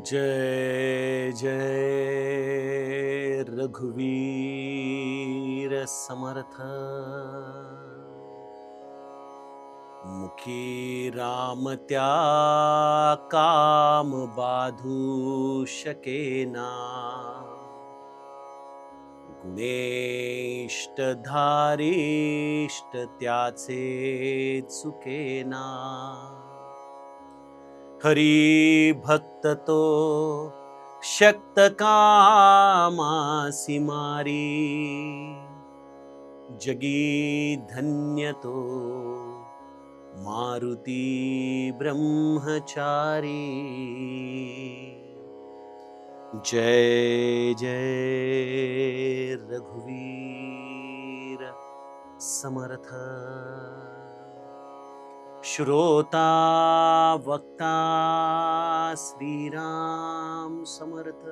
जय जय रघुवीर समर्थ। मुखी राम त्या काम बाधू शकेना, गुणेष्ट धारिष्ट त्याचे चुकेना। हरी भक्त तो शक्त कामासी मारी, जगी धन्य तो मारुती ब्रह्मचारी। जय जय रघुवीर समर्थ। श्रोता वक्ता श्रीराम समर्थ।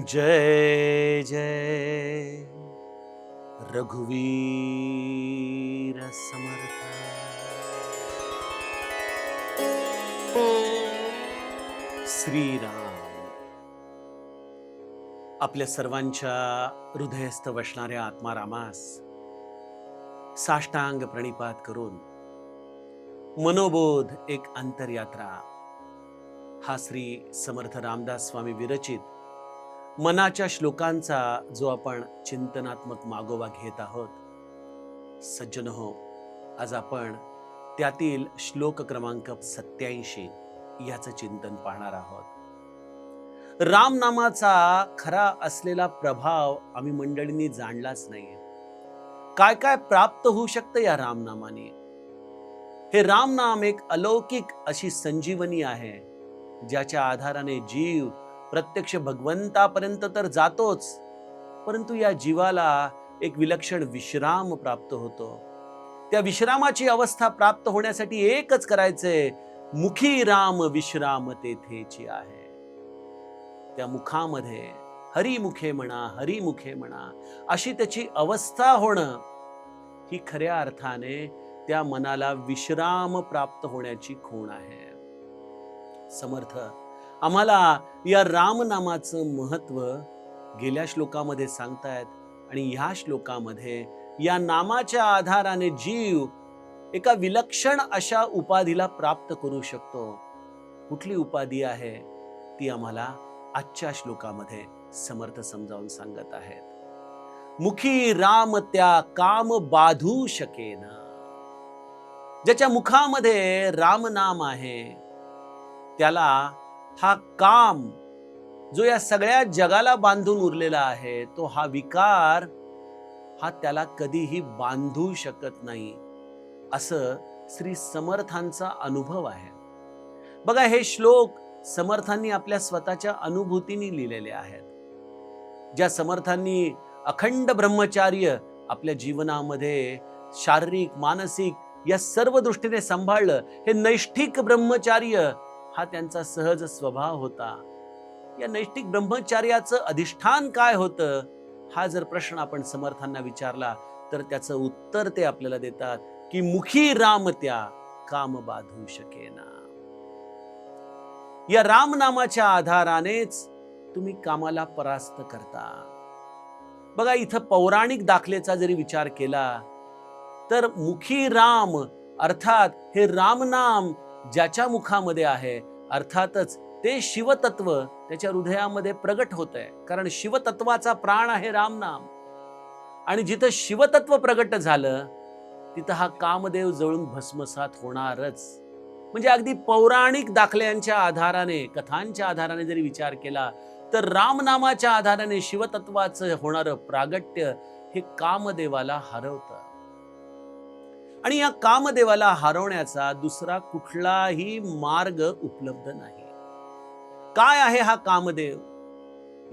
जय जय रघुवीर समर्थ। श्रीराम आपल्या सर्वांच्या हृदयस्थ वसणाऱ्या आत्मारामास साष्टांग प्रणिपात करून मनोबोध एक अंतरयात्रा हा श्री समर्थ रामदास स्वामी विरचित मनाच्या श्लोकांचा जो आपण चिंतनात्मक मागोवा घेत आहोत। सज्जन हो, आज आपण त्यातील श्लोक क्रमांक 87 याचं चिंतन पाहणार आहोत। राम नामाचा खरा असलेला प्रभाव आम्ही मंडळींनी जाणलाच नाहीये। काय काय प्राप्त होऊ शकतं या रामनामाने। हे रामनाम एक अलौकिक अशी संजीवनी आहे, ज्याच्या आधाराने जीव प्रत्यक्ष भगवंतापर्यंत तर जातोच, परंतु या जीवाला एक विलक्षण विश्राम प्राप्त होतो। त्या विश्रामाची अवस्था प्राप्त होण्यासाठी एकच करायचंय, मुखी राम विश्राम तेथेची आहे। त्या मुखामध्ये हरिमुखे म्हणा, हरिमुखे म्हणा अशी त्याची अवस्था होणं ही खऱ्या अर्थाने त्या मनाला विश्राम प्राप्त होण्याची खूण आहे। समर्थ आम्हाला या रामनामाचं महत्व गेल्या श्लोकामध्ये सांगतायत आणि ह्या श्लोकामध्ये या नामाच्या आधाराने जीव एका विलक्षण अशा उपाधीला प्राप्त करू शकतो। कुठली उपाधी आहे ती आम्हाला आजच्या श्लोकामध्ये समर्थ समजावून सांगत आहेत। मुखी राम त्या काम बाधू शकेना। ज्याच्या मुखामध्ये रामनाम आहे त्याला हा काम जो या सगळ्या जगाला बांधून उरलेला आहे, तो हा विकार हा त्याला कधीही बांधू शकत नाही, असं श्री समर्थांचा अनुभव आहे। बघा, हे श्लोक समर्थांनी आपल्या स्वतःच्या अनुभूतीने लिहिलेले आहेत। ज्या समर्थांनी अखंड ब्रह्मचार्य आपल्या जीवनामध्ये शारीरिक मानसिक या सर्व दृष्टीने सांभाळलं, हे नैष्ठिक ब्रह्मचार्य हा त्यांचा सहज स्वभाव होता। या नैष्ठिक ब्रह्मचार्याचं अधिष्ठान काय होतं, हा जर प्रश्न आपण समर्थांना विचारला तर त्याचं उत्तर ते आपल्याला देतात की मुखी राम त्या काम बाधू शकेना। या रामनामाच्या आधारानेच तुम्ही कामाला परास्त करता। बघा, इथं पौराणिक दाखलेचा जरी विचार केला तर मुखी राम अर्थात हे रामनाम ज्याच्या मुखामध्ये आहे, अर्थातच ते शिवतत्व त्याच्या हृदयामध्ये प्रगट होत आहे, कारण शिवतत्वाचा प्राण आहे रामनाम। आणि जिथं शिवतत्व प्रगट झालं तिथं हा कामदेव जळून भस्मसात होणारच। म्हणजे अगदी पौराणिक दाखल्यांच्या आधाराने, कथांच्या आधाराने जरी विचार केला तर रामनामाच्या आधाराने शिवतत्वाचं होणारं प्रागट्य हे कामदेवाला हरवतं। आणि या कामदेवाला हरवण्याचा दुसरा कुठलाही मार्ग उपलब्ध नाही। काय आहे हा कामदेव?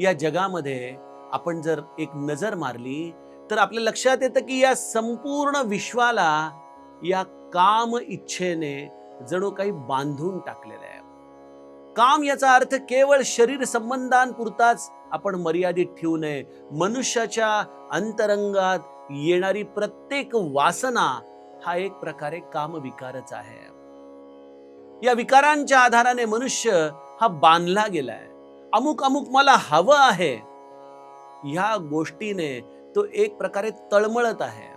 या जगामध्ये आपण जर एक नजर मारली तर आपल्या लक्षात येतं की या संपूर्ण विश्वाला या काम इच्छेने जणू काही बांधून टाकलेलं आहे। काम याचा अर्थ केवळ शरीर संबंधांपुरताच आपण मर्यादित ठेवू नये। मनुष्याच्या अंतरंगात येणारी प्रत्येक वासना हा एक प्रकारे कामविकारच आहे। या विकारांच्या आधाराने मनुष्य हा बांधला गेलाय. अमुक अमुक मला हवं आहे, ह्या गोष्टीने तो एक प्रकारे तळमळत आहे.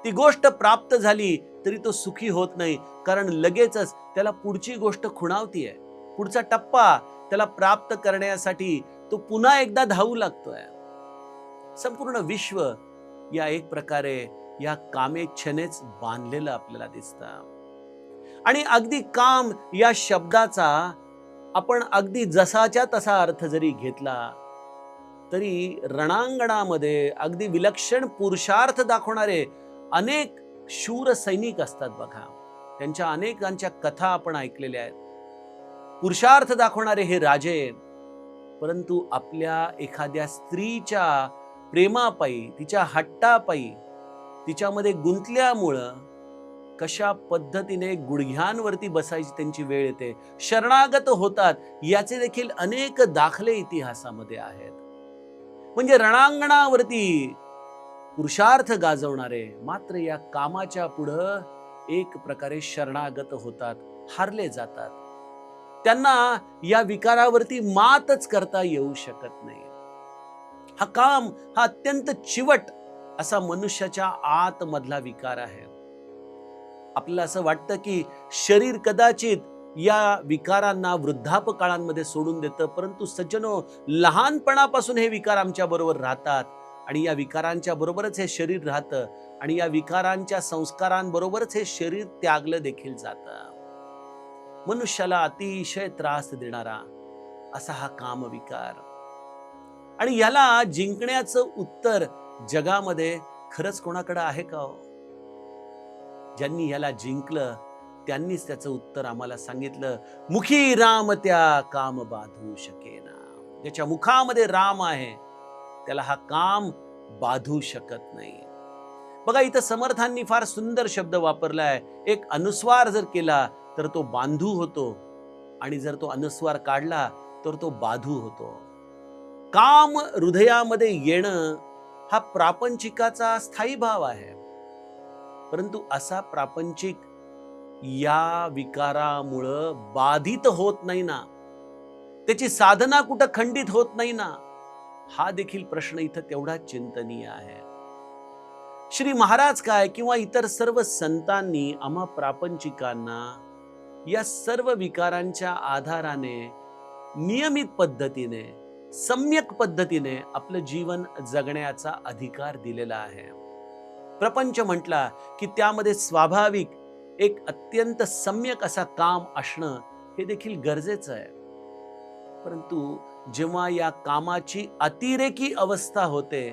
ती गोष्ट प्राप्त झाली तरी तो सुखी होत नाही, कारण लगेचच त्याला पुढची गोष्ट खुणावतीये. पुढचा टप्पा त्याला प्राप्त करण्यासाठी तो पुन्हा एकदा धावू लागतोय. संपूर्ण विश्व या एक प्रकारे या कामेच्छेनेच बांधलेलं आपल्याला दिसतं. आणि अगदी काम या शब्दाचा आपण अगदी जसाच्या तसा अर्थ जरी घेतला तरी रणांगणामध्ये अगदी विलक्षण पुरुषार्थ दाखवणारे अनेक शूर सैनिक असतात बघा. त्यांच्या अनेकांच्या कथा आपण ऐकलेल्या आहेत. पुरुषार्थ दाखवणारे हे राजे, परंतु आपल्या एखाद्या स्त्रीच्या प्रेमापायी, तिच्या हट्टापायी, तिच्यामध्ये गुंतल्यामुळं कशा पद्धतीने गुडघ्यांवरती बसायची त्यांची वेळ येते, शरणागत होतात, याचे देखील अनेक दाखले इतिहासामध्ये आहेत. म्हणजे रणांगणावरती पुरुषार्थ गाजवणारे मात्र या कामाच्या पुढं एक प्रकारे शरणागत होतात, हारले जातात. त्यांना या विकारावरती मातच करता येऊ शकत नाही. हा काम हा अत्यंत चिवट असा मनुष्याच्या आतमधला विकार आहे. आपल्याला असं वाटतं की शरीर कदाचित या विकारांना वृद्धापकाळांमध्ये सोडून देतं, परंतु सज्जनो, लहानपणापासून हे विकार आमच्या बरोबर राहतात आणि या विकारांच्या बरोबरच हे शरीर राहतं आणि या विकारांच्या संस्कारांबरोबरच हे शरीर त्यागलं देखील जातं. मनुष्याला अतिशय त्रास देणारा असा हा कामविकार, आणि याला जिंकण्याचं उत्तर जगामध्ये खरंच कोणाकडे आहे का हो? ज्यांनी याला जिंकलं त्यांनीच त्याचं उत्तर आम्हाला सांगितलं. मुखी राम त्या काम बाधू शकेना. ज्याच्या मुखामध्ये राम आहे त्याला हा काम बाधू शकत नाही. बघा, इथं समर्थांनी फार सुंदर शब्द वापरलाय. एक अनुस्वार जर केला तर तो बांधू होतो आणि जर तो अनुस्वार काढला तर तो बाधू होतो. काम हृदयामध्ये येणं हा प्रापंचिकाचा स्थायी भाव आहे, परंतु असा प्रापंचिक या विकारामुळं बाधित होत नाही ना, त्याची साधना कुठं खंडित होत नाही ना, हा देखील प्रश्न इथं तेवढा चिंतनीय आहे. श्री महाराज काय किंवा इतर सर्व संतांनी आम्हा प्रापंचिकांना या सर्व विकारांच्या आधाराने नियमित पद्धतीने, सम्यक पद्धतीने आपलं जीवन जगण्याचा अधिकार दिलेला आहे. प्रपंच म्हटला की त्यामध्ये स्वाभाविक एक अत्यंत सम्यक असा काम असणं हे देखील गरजेचं आहे. परंतु जेव्हा या कामाची अतिरेकी अवस्था होते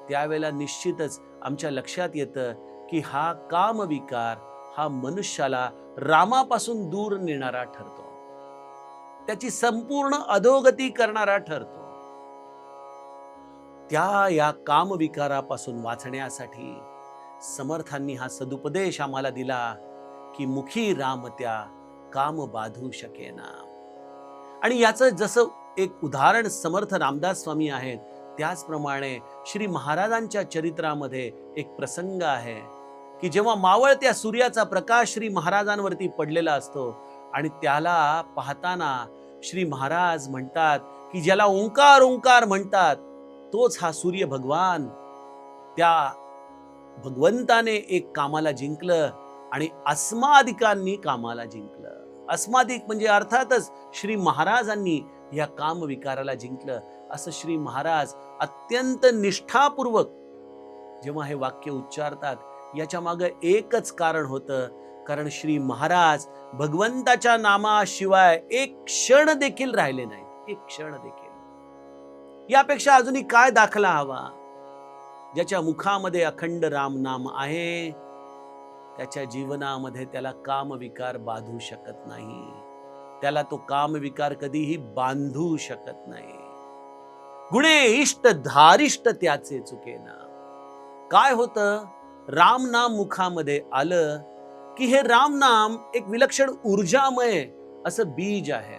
त्यावेळेला निश्चितच आमच्या लक्षात येतं की हा कामविकार हा मनुष्याला रामापासून दूर नेणारा ठरतो, त्याची संपूर्ण अधोगती करणारा ठरतो. या कामविकारापासून वाचण्यासाठी समर्थांनी हा सदुपदेश आम्हाला दिला की मुखी राम त्या काम बाधू शकेना. आणि याचं जसं एक उदाहरण समर्थ रामदास स्वामी आहेत, त्याचप्रमाणे श्री महाराजांच्या चरित्रामध्ये एक प्रसंग आहे की जेव्हा मावळत्या सूर्याचा प्रकाश श्री महाराजांवरती पडलेला असतो आणि त्याला पाहताना श्री महाराज म्हणतात की ज्याला ओंकार ओंकार म्हणतात तोच हा सूर्य भगवान. त्या भगवंताने एक कामाला जिंकलं आणि अस्मादिकांनी कामाला जिंकलं. अस्मादिक म्हणजे अर्थातच श्री महाराजांनी या कामविकाराला जिंकलं. असं श्री महाराज अत्यंत निष्ठापूर्वक जेव्हा हे वाक्य उच्चारतात याच्या मागे एकच कारण होतं, कारण श्री महाराज भगवंताच्या नामाशिवाय एक क्षण देखील राहिले नाही, एक क्षण देखील. यापेक्षा अजूनही काय दाखला हवा? ज्याच्या मुखामध्ये अखंड राम नाम आहे त्याच्या जीवनामध्ये त्याला कामविकार बाधू शकत नाही, त्याला तो कामविकार कधीही बांधू शकत नाही. गुणे इष्ट धारिष्ट त्याचे चुकेना. काय होतं? राम नाम मुखामध्ये आलं की हे राम नाम एक विलक्षण ऊर्जामय असं बीज आहे.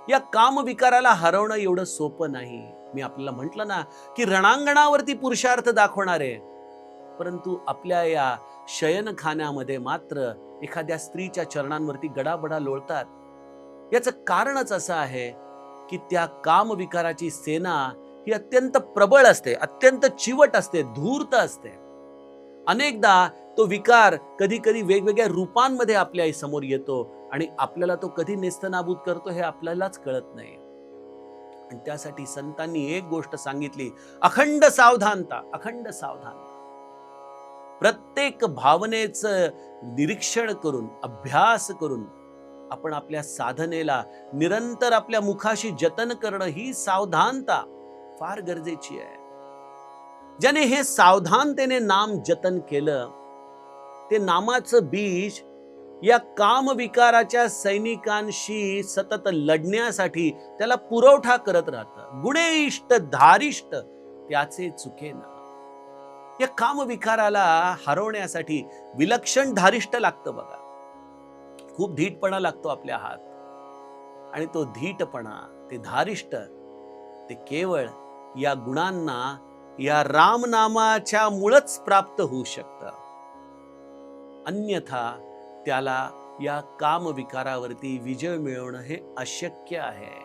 या कामविकाराला हरवणं एवढं सोपं नाही. मी आपल्याला म्हटलं ना की रणांगणावरती पुरुषार्थ दाखवणारे, परंतु आपल्या या शयनखान्यामध्ये मात्र एखाद्या स्त्रीच्या चरणांवरती गडाबडा लोळतात, याचं कारणच असं आहे की त्या कामविकाराची सेना ही अत्यंत प्रबळ असते, अत्यंत चिवट असते, धूर्त असते. अनेकदा तो विकार कधी कधी वेगवेगळ्या रूपांमध्ये आपल्या समोर येतो आणि आपल्याला तो कधी नेस्तनाबूत करतो हे आपल्यालाच कळत नाही. आणि त्यासाठी संतांनी एक गोष्ट सांगितली, अखंड सावधानता, अखंड सावधानता. प्रत्येक भावनेचं निरीक्षण करून, अभ्यास करून आपण आपल्या साधनेला निरंतर आपल्या मुखाशी जतन करणं, ही सावधानता फार गरजेची आहे. ज्याने हे सावधानतेने नाम जतन केलं, ते नामाचं बीज या कामविकाराच्या सैनिकांशी सतत लढण्यासाठी त्याला पुरवठा करत राहतं. गुणेइष्ट धारिष्ट त्याचे चुकेना. या कामविकाराला हरवण्यासाठी विलक्षण धारिष्ट लागतं बघा. खूप धीटपणा लागतो आपल्या हात. आणि तो धीटपणा, ते धारिष्ट, ते केवळ या गुणांना या रामनामाच्या मुळच प्राप्त होऊ शकतं. अन्यथा त्याला या कामविकारावरती विजय मिळवणं हे अशक्य आहे.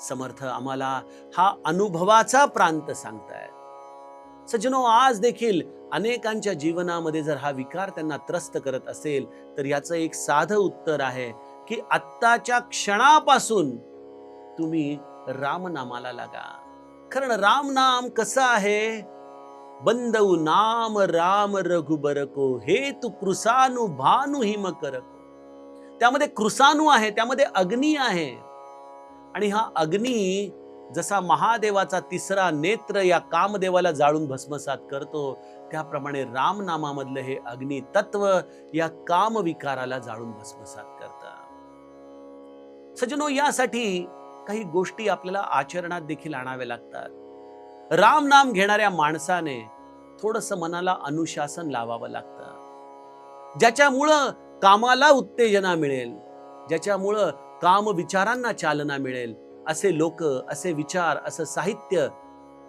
समर्थ आम्हाला हा अनुभवाचा प्रांत सांगतायत. सज्जनो, आज देखील अनेकांच्या जीवनामध्ये जर हा विकार त्यांना त्रस्त करत असेल, तर याचं एक साधं उत्तर आहे की आत्ताच्या क्षणापासून तुम्ही रामनामाला लागा. कारण रामनाम कसं आहे? बंदऊ नाम राम रघुबर को, हे तू कृसानु भानु हिम करको. त्यामध्ये कृसानु आहे, त्यामध्ये अग्नी आहे. आणि हा अग्नी जसा महादेवाचा तिसरा नेत्र या कामदेवाला जाळून भस्मसात करतो, त्याप्रमाणे रामनामामधलं हे अग्नी तत्व या कामविकाराला जाळून भस्मसात करतं. सज्जनो, यासाठी काही गोष्टी आपल्याला आचरणात देखील आणाव्या लागतात. राम नाम घेणाऱ्या माणसाने थोडंसं मनाला अनुशासन लावावं लागतं, ज्याच्यामुळं कामाला उत्तेजना मिळेल, ज्याच्यामुळं काम विचारांना चालना मिळेल. असे लोक, असे विचार, असं साहित्य,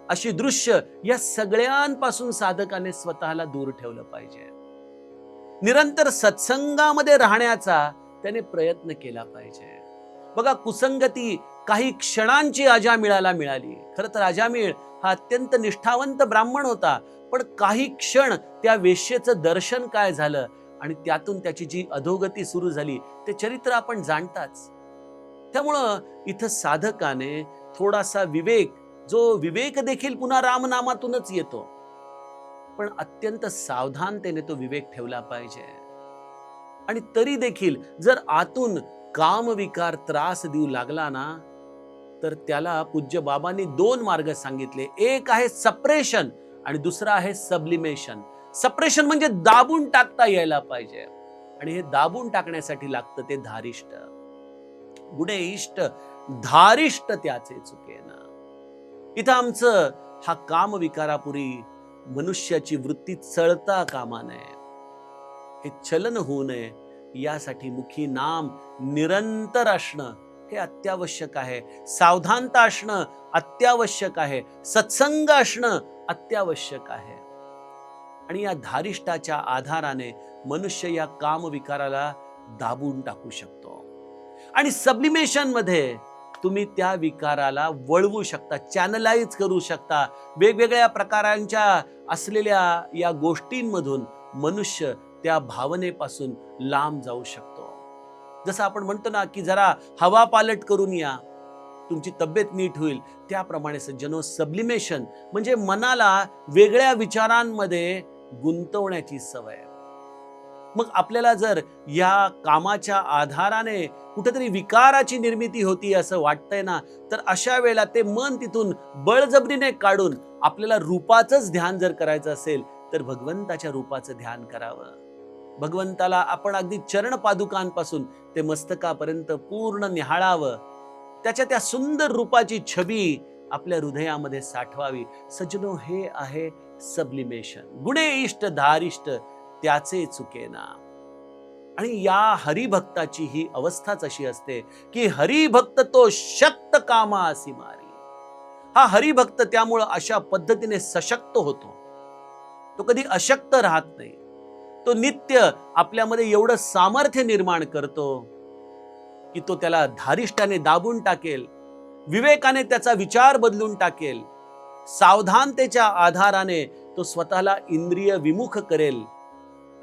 अशी दृश्य, या सगळ्यांपासून साधकाने स्वतःला दूर ठेवलं पाहिजे. निरंतर सत्संगामध्ये राहण्याचा त्याने प्रयत्न केला पाहिजे. बघा, कुसंगती काही क्षणांची अजामिळाला मिळाली. खरं तर अजामिळ हा अत्यंत निष्ठावंत ब्राह्मण होता, पण काही क्षण त्या वेश्येचं दर्शन काय झालं आणि त्यातून त्याची जी अधोगती सुरू झाली, ते चरित्र आपण जाणताच. त्यामुळं इथं साधकाने थोडासा विवेक, जो विवेक देखील पुन्हा रामनामातूनच येतो, पण अत्यंत सावधानतेने तो विवेक ठेवला पाहिजे. आणि तरी देखील जर आतून कामविकार त्रास देऊ लागला ना, तर त्याला पूज्य बाबांनी दोन मार्ग सांगितले. एक आहे सप्रेशन आणि दुसरा आहे सब्लिमेशन. सप्रेशन म्हणजे दाबून टाकता यायला पाहिजे, आणि हे दाबून टाकण्यासाठी लागतं ते धारिष्ट. गुणे इष्ट धारिष्ट त्याचे चुकेना. इथं आमचं हा कामविकारापुरी मनुष्याची वृत्ती चळता कामा नये, हे चलन होऊ नये, यासाठी मुखी नाम निरंतर असणं हे अत्यावश्यक आहे. सावधानता असणं अत्यावश्यक आहे. सत्संग असणं अत्यावश्यक आहे. आणि या धारिष्टाच्या आधाराने मनुष्य या कामविकाराला दाबून टाकू शकतो. आणि सब्लिमेशन मध्ये तुम्ही त्या विकाराला वळवू शकता, चॅनलाइज करू शकता. वेगवेगळ्या प्रकारांच्या असलेल्या या गोष्टींमधून मनुष्य त्या भावनेपासून लांब जाऊ शकतो. जसं आपण म्हणतो ना की जरा हवा पालट करून या, तुमची तब्येत नीट होईल, त्याप्रमाणे सज्जनो सब्लिमेशन म्हणजे मनाला वेगळ्या विचारांमध्ये गुंतवण्याची सवय. मग आपल्याला जर या कामाच्या आधाराने कुठेतरी विकाराची निर्मिती होती असं वाटतंय ना, तर अशा वेळेला ते मन तिथून बळजबरीने काढून आपल्याला रूपाचंच ध्यान जर करायचं असेल, तर भगवंताच्या रूपाचं ध्यान करावं. भगवंताला आपण अगदी चरण पादुकांपासून ते मस्तकापर्यंत पूर्ण निहाळावं. त्याच्या त्या सुंदर रूपाची छबी आपल्या हृदयामध्ये साठवावी. सज्जनो, हे आहे सब्लिमेशन. गुणे इष्ट धारिष्ट त्याचे चुकेना. आणि या हरिभक्ताची ही अवस्थाच अशी असते की हरिभक्त तो शक्त कामा असी मारी. हा हरिभक्त त्यामुळं अशा पद्धतीने सशक्त होतो. तो कधी अशक्त राहत नाही. तो नित्य आपल्यामध्ये एवढं सामर्थ्य निर्माण करतो की तो त्याला धारिष्ठाने दाबून टाकेल, विवेकाने त्याचा विचार बदलून टाकेल, सावधानतेच्या आधाराने तो स्वतःला इंद्रिय विमुख करेल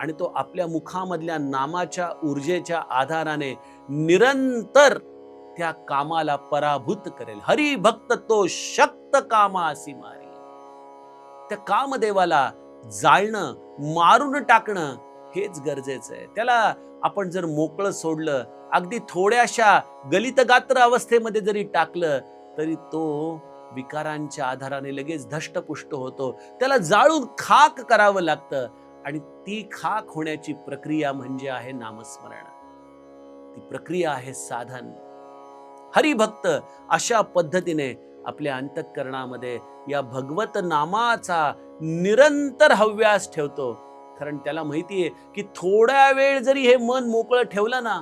आणि तो आपल्या मुखामधल्या नामाच्या ऊर्जेच्या आधाराने निरंतर त्या कामाला पराभूत करेल. हरी भक्त तो शक्त कामासी मारी. त्या कामदेवाला जाळणं, मारून टाकणं हेच गरजेचं आहे. त्याला आपण जर मोकळं सोडलं, अगदी थोड्याशा गलितगात्र अवस्थेमध्ये जरी टाकलं, तरी तो विकारांच्या आधाराने लगेच धष्टपुष्ट होतो. त्याला जाळून खाक करावं लागतं आणि ती खाक होण्याची प्रक्रिया म्हणजे आहे नामस्मरण. ती प्रक्रिया आहे साधन. हरिभक्त अशा पद्धतीने आपल्या अंतःकरणामध्ये या भगवत नामाचा निरंतर हव्यास ठेवतो. कारण त्याला माहितीये की थोड्या वेळ जरी हे मन मोकळं ठेवलं ना,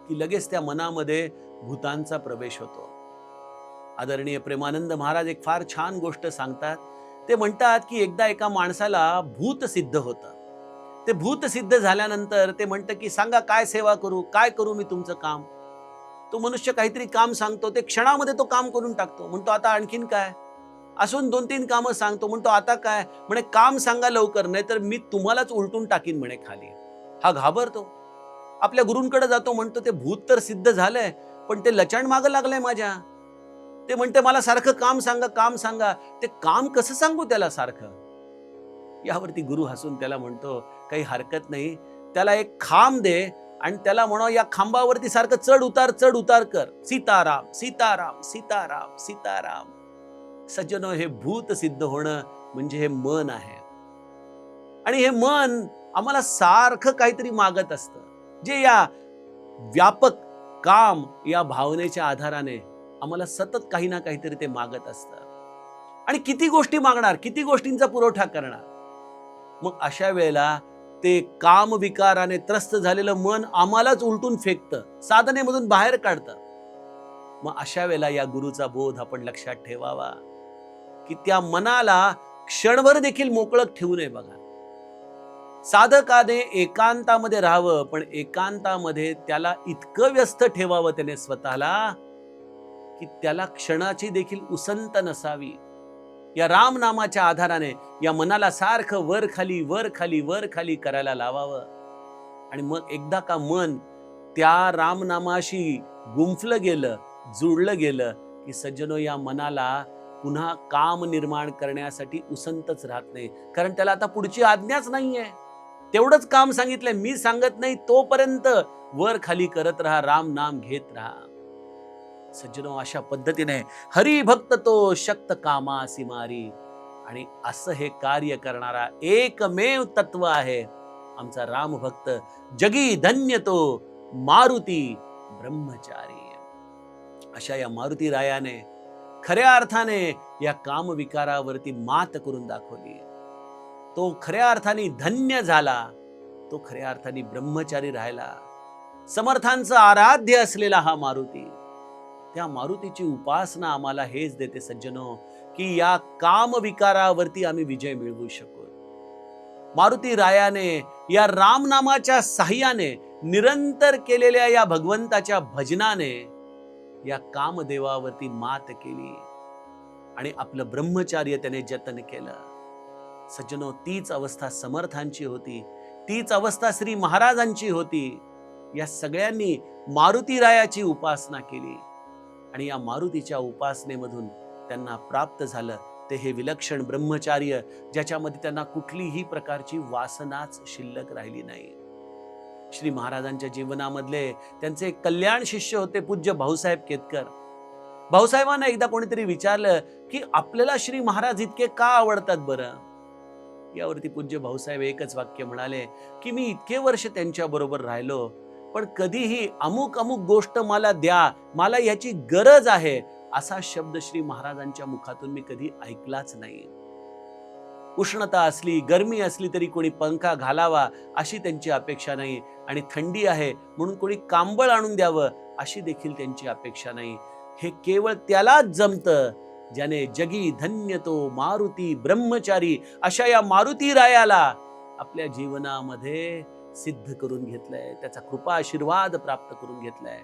की लगेच त्या मनामध्ये भूतांचा प्रवेश होतो. आदरणीय प्रेमानंद महाराज एक फार छान गोष्ट सांगतात. ते म्हणतात की एकदा एका माणसाला भूत सिद्ध होतं. ते भूत सिद्ध झाल्यानंतर ते म्हणतं की सांगा काय सेवा करू, काय करू मी तुमचं काम. तो मनुष्य काहीतरी काम सांगतो, ते क्षणामध्ये तो काम करून टाकतो. म्हणतो आता आणखीन काय, असून 2-3 कामं सांगतो. म्हणतो आता काय, म्हणे काम सांगा लवकर, नाही तर मी तुम्हालाच उलटून टाकीन म्हणे खाली. हा घाबरतो, आपल्या गुरूंकडे जातो. म्हणतो ते भूत तर सिद्ध झालंय, पण ते लचाण मागं लागलंय माझ्या. ते म्हणते मला सारखं काम सांगा, काम सांगा. ते काम कसं सांगू त्याला सारखं. यावरती गुरु हसून त्याला म्हणतो काही हरकत नाही, त्याला एक खांब दे आणि त्याला म्हणो या खांबावरती सारखं चढ उतार कर. सीताराम सीताराम सीताराम सीताराम. सज्जनो, हे भूत सिद्ध होणं म्हणजे हे मन आहे. आणि हे मन आम्हाला सारखं काहीतरी मागत असतं, जे या व्यापक काम या भावनेच्या आधाराने आम्हाला सतत काही ना काहीतरी ते मागत असतं. आणि किती गोष्टी मागणार, किती गोष्टींचा पुरवठा करणार. मग अशा वेळेला ते काम विकाराने त्रस्त झालेलं मन आम्हालाच उलटून फेकतं, साधनेमधून बाहेर काढतं. मग अशा वेळेला या गुरुचा बोध आपण लक्षात ठेवावा की त्या मनाला क्षणभर देखील मोकळं ठेवू नये. बघा, साधकाने एकांतामध्ये राहावं, पण एकांतामध्ये त्याला इतकं व्यस्त ठेवावं त्याने स्वतःला की त्याला क्षणाची देखील उसंत नसावी. या राम नामाच्या आधाराने या मनाला सारखं वर खाली वर खाली वर खाली करायला लावावं. आणि मग एकदा का मन त्या रामनामाशी गुंफलं गेलं, जुळलं गेलं की सज्जनो, या मनाला पुन्हा काम निर्माण करण्यासाठी उसंतच राहत नाही. कारण त्याला आता पुढची आज्ञाच नाहीये. तेवढंच काम सांगितलंय, मी सांगत नाही तोपर्यंत वर खाली करत राहा, राम नाम घेत राहा. सज्जनो, अशा पद्धतीने हरी भक्त तो शक्त कामासी मारी. आणि असं हे कार्य करणारा एकमेव तत्व आहे आमचा राम भक्त, जगी धन्य तो मारुती ब्रह्मचारी. अशा या मारुती रायाने खऱ्या अर्थाने या काम विकारावरती मात करून दाखवली. तो खऱ्या अर्थाने धन्य झाला, तो खऱ्या अर्थाने ब्रह्मचारी राहिला. समर्थांचं आराध्य असलेला हा मारुती, त्या मारुतीची उपासना आम्हाला हेच देते सज्जनो की या काम विकारावरती आम्ही विजय मिळवू शकू. मारुती रायाने या रामनामाच्या साह्याने निरंतर केलेल्या या भगवंताच्या भजनाने या कामदेवावरती मात केली आणि आपलं ब्रह्मचार्य त्याने जतन केलं. सज्जनो, तीच अवस्था समर्थांची होती, तीच अवस्था श्री महाराजांची होती. या सगळ्यांनी मारुती रायाची उपासना केली आणि या मारुतीच्या उपासनेमधून त्यांना प्राप्त झालं ते हे विलक्षण ब्रह्मचार्य, ज्याच्यामध्ये त्यांना कुठलीही प्रकारची वासनाच शिल्लक राहिली नाही. श्री महाराजांच्या जीवनामधले त्यांचे एक कल्याण शिष्य होते पूज्य भाऊसाहेब केतकर. भाऊसाहेबांना एकदा कोणीतरी विचारलं की आपल्याला श्री महाराज इतके का आवडतात बरं. यावरती पूज्य भाऊसाहेब एकच वाक्य म्हणाले की मी इतके वर्ष त्यांच्या बरोबर राहिलो, पण कधीही अमुक अमुक गोष्ट मला द्या, मला याची गरज आहे, असा शब्द श्री महाराजांच्या मुखातून मी कधी ऐकलाच नाही. उष्णता असली, गरमी असली तरी कोणी पंखा घालावा अशी त्यांची अपेक्षा नाही, आणि थंडी आहे म्हणून कोणी कांबळ आणून द्यावं अशी देखील त्यांची अपेक्षा नाही. हे केवळ त्यालाच जमतं ज्याने जगी धन्य तो मारुती ब्रह्मचारी अशा या मारुती रायाला आपल्या जीवनामध्ये सिद्ध करून घेतलंय, त्याचा कृपा आशीर्वाद प्राप्त करून घेतलाय.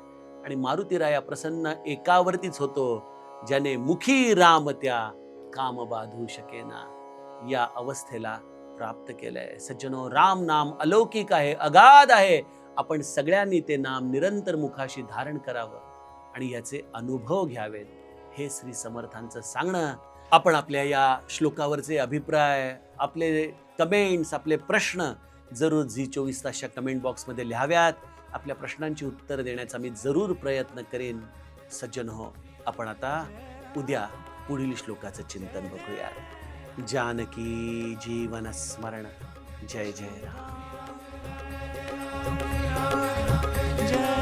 आणि मारुतीराया प्रसन्न एकावरतीच होतो, ज्याने मुखी राम त्या काम बाधू शकेना, या अवस्थेला प्राप्त केलंय. सज्जनो, राम नाम अलौकिक आहे, अगाध आहे. आपण सगळ्यांनी ते नाम निरंतर मुखाशी धारण करावं आणि याचे अनुभव घ्यावेत, हे श्री समर्थांचं सांगणं. आपण आपल्या या श्लोकावरचे अभिप्राय, आपले कमेंट्स, आपले प्रश्न जरूर झी24 तासच्या कमेंट बॉक्समध्ये लिहाव्यात. आपल्या प्रश्नांची उत्तर देण्याचा मी जरूर प्रयत्न करेन. सज्जन हो, आपण आता उद्या पुढील श्लोकाचं चिंतन बघूया. जानकी जीवन स्मरण. जय जय राम. जय